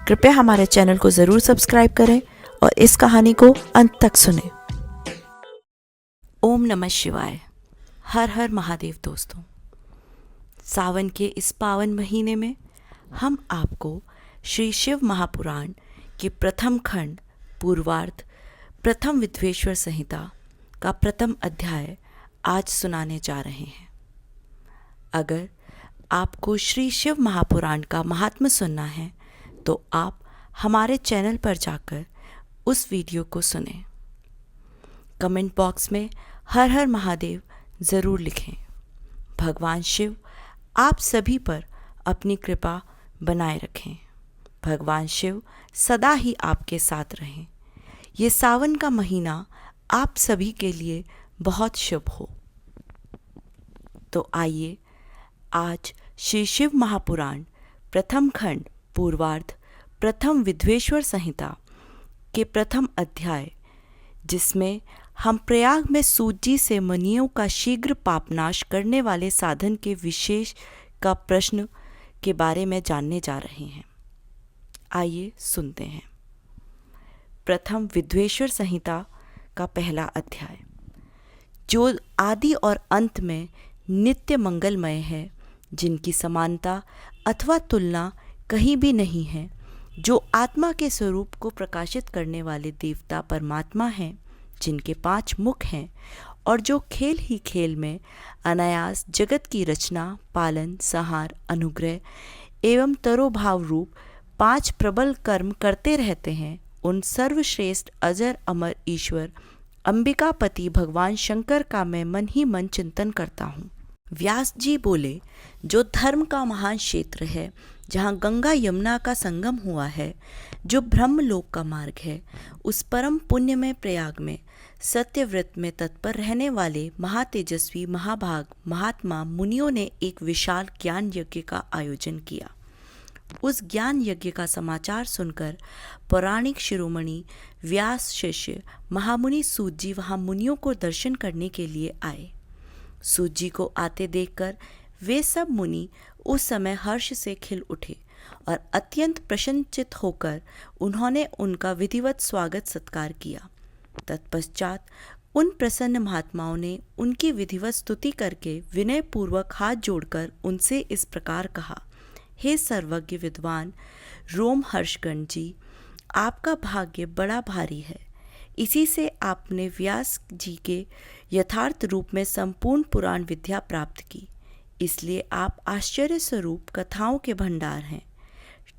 कृपया हमारे चैनल को ज़रूर सब्सक्राइब करें और इस कहानी को अंत तक सुनें। ओम नमः शिवाय। हर हर महादेव। दोस्तों, सावन के इस पावन महीने में हम आपको श्री शिव महापुराण के प्रथम खंड पूर्वार्ध प्रथम विद्वेश्वर संहिता का प्रथम अध्याय आज सुनाने जा रहे हैं। अगर आपको श्री शिव महापुराण का महात्म्य सुनना है तो आप हमारे चैनल पर जाकर उस वीडियो को सुनें। कमेंट बॉक्स में हर हर महादेव ज़रूर लिखें। भगवान शिव आप सभी पर अपनी कृपा बनाए रखें। भगवान शिव सदा ही आपके साथ रहें। ये सावन का महीना आप सभी के लिए बहुत शुभ हो। तो आइए आज श्री शिव महापुराण प्रथम खंड पूर्वार्ध प्रथम विद्वेश्वर संहिता के प्रथम अध्याय, जिसमें हम प्रयाग में सूत जी से मुनियों का शीघ्र पापनाश करने वाले साधन के विशेष का प्रश्न के बारे में जानने जा रहे हैं। आइए सुनते हैं। प्रथम विद्वेश्वर संहिता का पहला अध्याय, जो आदि और अंत में नित्य मंगलमय है, जिनकी समानता अथवा तुलना कहीं भी नहीं है, जो आत्मा के स्वरूप को प्रकाशित करने वाले देवता परमात्मा हैं, जिनके 5 मुख हैं और जो खेल ही खेल में अनायास जगत की रचना, पालन, संहार, अनुग्रह एवं तरोभाव रूप 5 प्रबल कर्म करते रहते हैं, उन सर्वश्रेष्ठ अजर अमर ईश्वर अंबिकापति भगवान शंकर का मैं मन ही मन चिंतन करता हूँ। व्यास जी बोले, जो धर्म का महान क्षेत्र है, जहाँ गंगा यमुना का संगम हुआ है, जो ब्रह्मलोक का मार्ग है, उस परम पुण्य में प्रयाग में सत्यव्रत में तत्पर रहने वाले महातेजस्वी महाभाग महात्मा मुनियों ने एक विशाल ज्ञान यज्ञ का आयोजन किया। उस ज्ञान यज्ञ का समाचार सुनकर पौराणिक शिरोमणि व्यास शिष्य महामुनि सूत जी वहाँ मुनियों को दर्शन करने के लिए आए। सूत जी को आते देखकर वे सब मुनि उस समय हर्ष से खिल उठे और अत्यंत प्रसन्नचित होकर उन्होंने उनका विधिवत स्वागत सत्कार किया। तत्पश्चात उन प्रसन्न महात्माओं ने उनकी विधिवत स्तुति करके विनय पूर्वक हाथ जोड़कर उनसे इस प्रकार कहा, हे सर्वज्ञ विद्वान रोम हर्षगण जी, आपका भाग्य बड़ा भारी है। इसी से आपने व्यास जी के यथार्थ रूप में संपूर्ण पुराण विद्या प्राप्त की, इसलिए आप आश्चर्य स्वरूप कथाओं के भंडार हैं।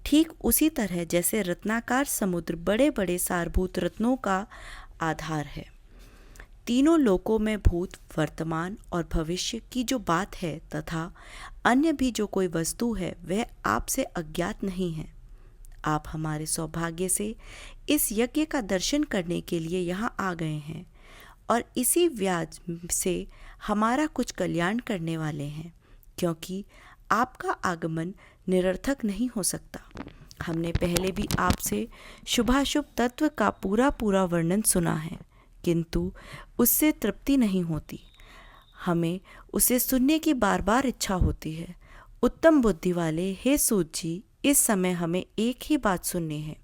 ठीक उसी तरह जैसे रत्नाकार समुद्र बड़े बड़े सारभूत रत्नों का आधार है। तीनों लोकों में भूत, वर्तमान और भविष्य की जो बात है तथा अन्य भी जो कोई वस्तु है, वह आपसे अज्ञात नहीं है। आप हमारे सौभाग्य से इस यज्ञ का दर्शन करने के लिए यहाँ आ गए हैं और इसी व्याज से हमारा कुछ कल्याण करने वाले हैं, क्योंकि आपका आगमन निरर्थक नहीं हो सकता। हमने पहले भी आपसे शुभाशुभ तत्व का पूरा वर्णन सुना है, किंतु उससे तृप्ति नहीं होती। हमें उसे सुनने की बार बार इच्छा होती है। उत्तम बुद्धि वाले हे सूत जी, इस समय हमें एक ही बात सुननी है।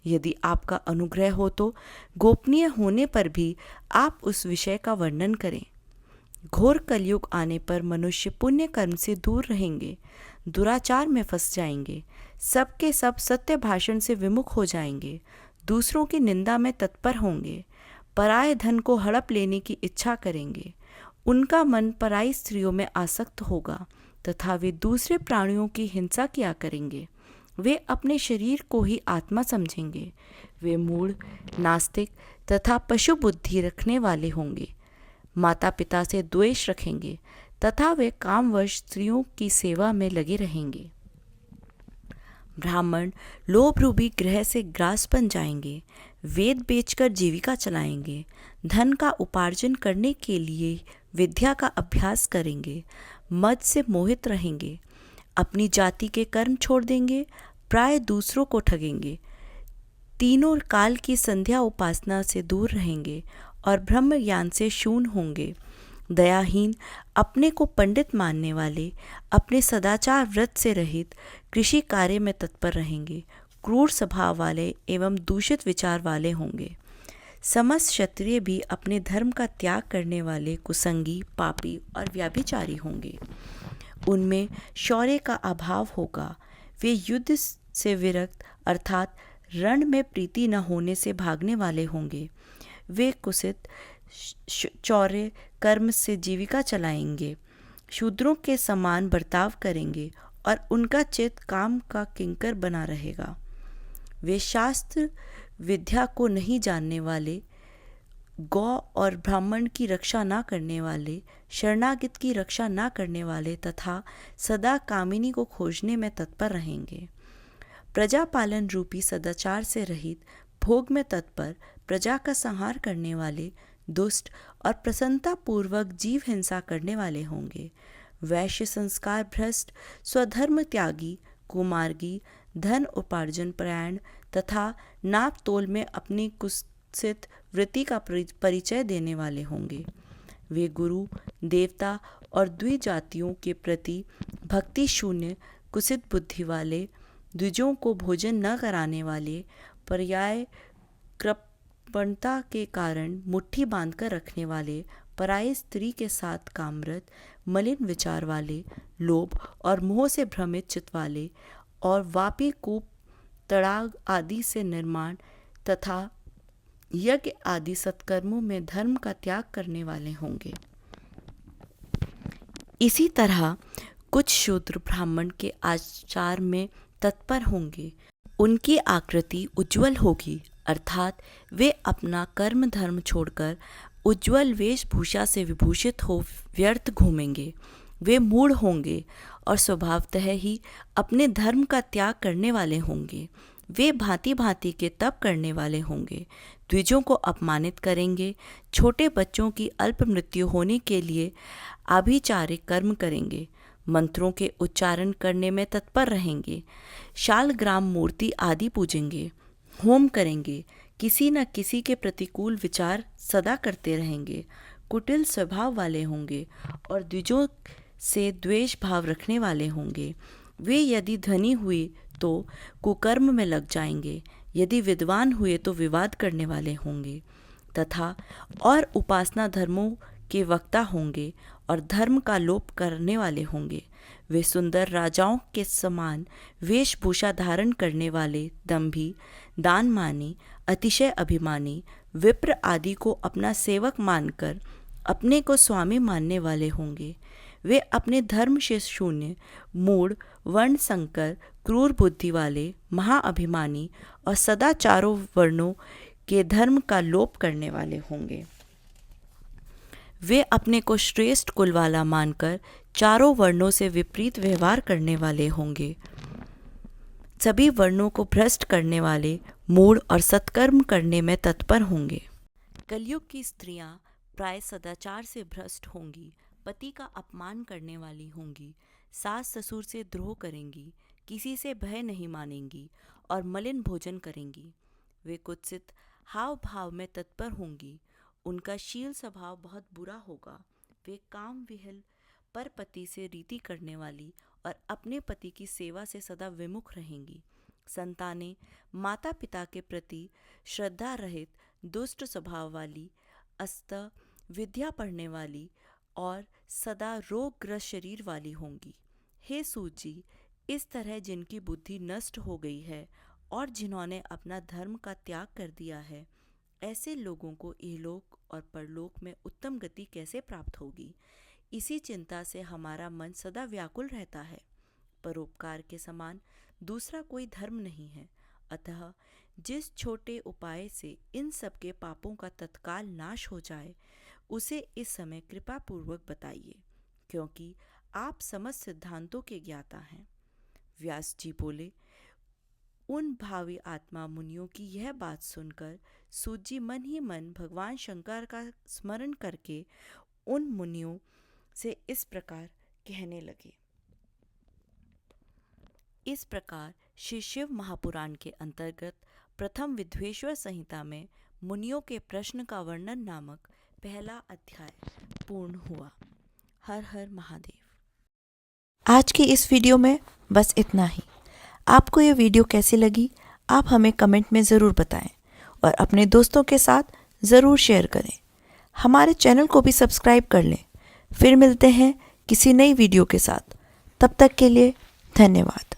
यदि आपका अनुग्रह हो तो गोपनीय होने पर भी आप उस विषय का वर्णन करें। घोर कलयुग आने पर मनुष्य पुण्य कर्म से दूर रहेंगे, दुराचार में फंस जाएंगे, सबके सब सत्य भाषण से विमुख हो जाएंगे, दूसरों की निंदा में तत्पर होंगे, पराये धन को हड़प लेने की इच्छा करेंगे, उनका मन पराई स्त्रियों में आसक्त होगा तथा वे दूसरे प्राणियों की हिंसा किया करेंगे। वे अपने शरीर को ही आत्मा समझेंगे। वे मूढ़, नास्तिक तथा पशु बुद्धि रखने वाले होंगे। माता पिता से द्वेष रखेंगे तथा वे कामवश स्त्रियों की सेवा में लगे रहेंगे। ब्राह्मण लोभ रूपी ग्रह से ग्रास बन जाएंगे। वेद बेचकर जीविका चलाएंगे। धन का उपार्जन करने के लिए विद्या का अभ्यास करेंगे। मद से मोहित रहेंगे। अपनी जाति के कर्म छोड़ देंगे। प्राय दूसरों को ठगेंगे। तीनों काल की संध्या उपासना से दूर रहेंगे और ब्रह्म ज्ञान से शून्य होंगे। दयाहीन, अपने को पंडित मानने वाले, अपने सदाचार व्रत से रहित, कृषि कार्य में तत्पर रहेंगे। क्रूर स्वभाव वाले एवं दूषित विचार वाले होंगे। समस्त क्षत्रिय भी अपने धर्म का त्याग करने वाले कुसंगी, पापी और व्यभिचारी होंगे। उनमें शौर्य का अभाव होगा। वे युद्ध से विरक्त अर्थात रण में प्रीति न होने से भागने वाले होंगे। वे कुत्सित चौर्य कर्म से जीविका चलाएंगे, शूद्रों के समान बर्ताव करेंगे और उनका चित्त काम का किंकर बना रहेगा। वे शास्त्र विद्या को नहीं जानने वाले, गौ और ब्राह्मण की रक्षा ना करने वाले, शरणागत की रक्षा ना करने वाले तथा सदा कामिनी को खोजने में तत्पर रहेंगे। प्रजा पालन रूपी सदाचार से रहित, भोग में तत्पर, प्रजा का संहार करने वाले, दुष्ट और प्रसन्नता पूर्वक जीव हिंसा करने वाले होंगे। वैश्य संस्कार भ्रष्ट, स्वधर्म त्यागी, कुमार्गी, धन उपार्जन परायण तथा नाप तोल में अपनी कुत्सित वृत्ति का परिचय देने वाले होंगे। वे गुरु, देवता और द्विजातियों के प्रति भक्ति शून्य, कुत्सित बुद्धि वाले, द्विजों को भोजन न कराने वाले, पर्याय कृपणता के कारण मुट्ठी बांधकर रखने वाले, पराई स्त्री के साथ कामरत, मलिन विचार वाले, लोभ और मोह से भ्रमित चित्त वाले और वापी, कूप, तड़ाग आदि से निर्माण तथा यज्ञ आदि सत्कर्मों में धर्म का त्याग करने वाले होंगे। इसी तरह कुछ शूद्र ब्राह्मण के आचार में तत्पर होंगे। उनकी आकृति उज्जवल होगी अर्थात वे अपना कर्म धर्म छोड़कर उज्जवल वेशभूषा से विभूषित हो व्यर्थ घूमेंगे। वे मूढ़ होंगे और स्वभावतः ही अपने धर्म का त्याग करने वाले होंगे। वे भांति भांति के तप करने वाले होंगे, द्विजों को अपमानित करेंगे, छोटे बच्चों की अल्प मृत्यु होने के लिए आभिचारिक कर्म करेंगे, मंत्रों के उच्चारण करने में तत्पर रहेंगे, शालग्राम मूर्ति आदि पूजेंगे, होम करेंगे, किसी न किसी के प्रतिकूल विचार सदा करते रहेंगे, कुटिल स्वभाव वाले होंगे और द्विजों से द्वेष भाव रखने वाले होंगे। वे यदि धनी हुए तो कुकर्म में लग जाएंगे, यदि विद्वान हुए तो विवाद करने वाले होंगे तथा और उपासना धर्मों के वक्ता होंगे और धर्म का लोप करने वाले होंगे। वे सुंदर राजाओं के समान वेशभूषा धारण करने वाले, दंभी, दानमानी, अतिशय अभिमानी, विप्र आदि को अपना सेवक मानकर अपने को स्वामी मानने वाले होंगे। वे अपने धर्म से शून्य, मूढ़, वर्ण संकर, क्रूर बुद्धि वाले, महाअभिमानी और सदा चारों वर्णों के धर्म का लोप करने वाले होंगे। वे अपने को श्रेष्ठ कुल वाला मानकर चारों वर्णों से विपरीत व्यवहार करने वाले होंगे। सभी वर्णों को भ्रष्ट करने वाले, मूढ़ और सत्कर्म करने में तत्पर होंगे। कलयुग की स्त्रियां प्राय सदाचार से भ्रष्ट होंगी, पति का अपमान करने वाली होंगी, सास ससुर से द्रोह करेंगी, किसी से भय नहीं मानेंगी और मलिन भोजन करेंगी। वे कुत्सित हाव भाव में तत्पर होंगी, उनका शील स्वभाव बहुत बुरा होगा। वे काम विहल, पर पति से रीति करने वाली और अपने पति की सेवा से सदा विमुख रहेंगी। संतानें माता पिता के प्रति श्रद्धा रहित, दुष्ट स्वभाव वाली, अस्त विद्या पढ़ने वाली और सदा रोगग्रस्त शरीर वाली होंगी। हे सूत जी, इस तरह जिनकी बुद्धि नष्ट हो गई है और जिन्होंने अपना धर्म का त्याग कर दिया है, ऐसे लोगों को इहलोक और परलोक में उत्तम गति कैसे प्राप्त होगी? इसी चिंता से हमारा मन सदा व्याकुल रहता है। परोपकार के समान दूसरा कोई धर्म नहीं है। अतः जिस छोटे उपाय से इन सब के पापों का तत्काल नाश हो जाए, उसे इस समय कृपा पूर्वक बताइए, क्योंकि आप समस्त सिद्धांतों के ज्ञाता हैं। व्यास जी बोले। उन भावी आत्मा मुनियों की यह बात सुनकर सूत जी मन ही मन भगवान शंकर का स्मरण करके उन मुनियों से इस प्रकार कहने लगे। इस प्रकार श्री शिव महापुराण के अंतर्गत प्रथम विद्वेश्वर संहिता में मुनियों के प्रश्न का वर्णन नामक पहला अध्याय पूर्ण हुआ। हर हर महादेव। आज की इस वीडियो में बस इतना ही। आपको ये वीडियो कैसी लगी आप हमें कमेंट में ज़रूर बताएं और अपने दोस्तों के साथ ज़रूर शेयर करें। हमारे चैनल को भी सब्सक्राइब कर लें। फिर मिलते हैं किसी नई वीडियो के साथ। तब तक के लिए धन्यवाद।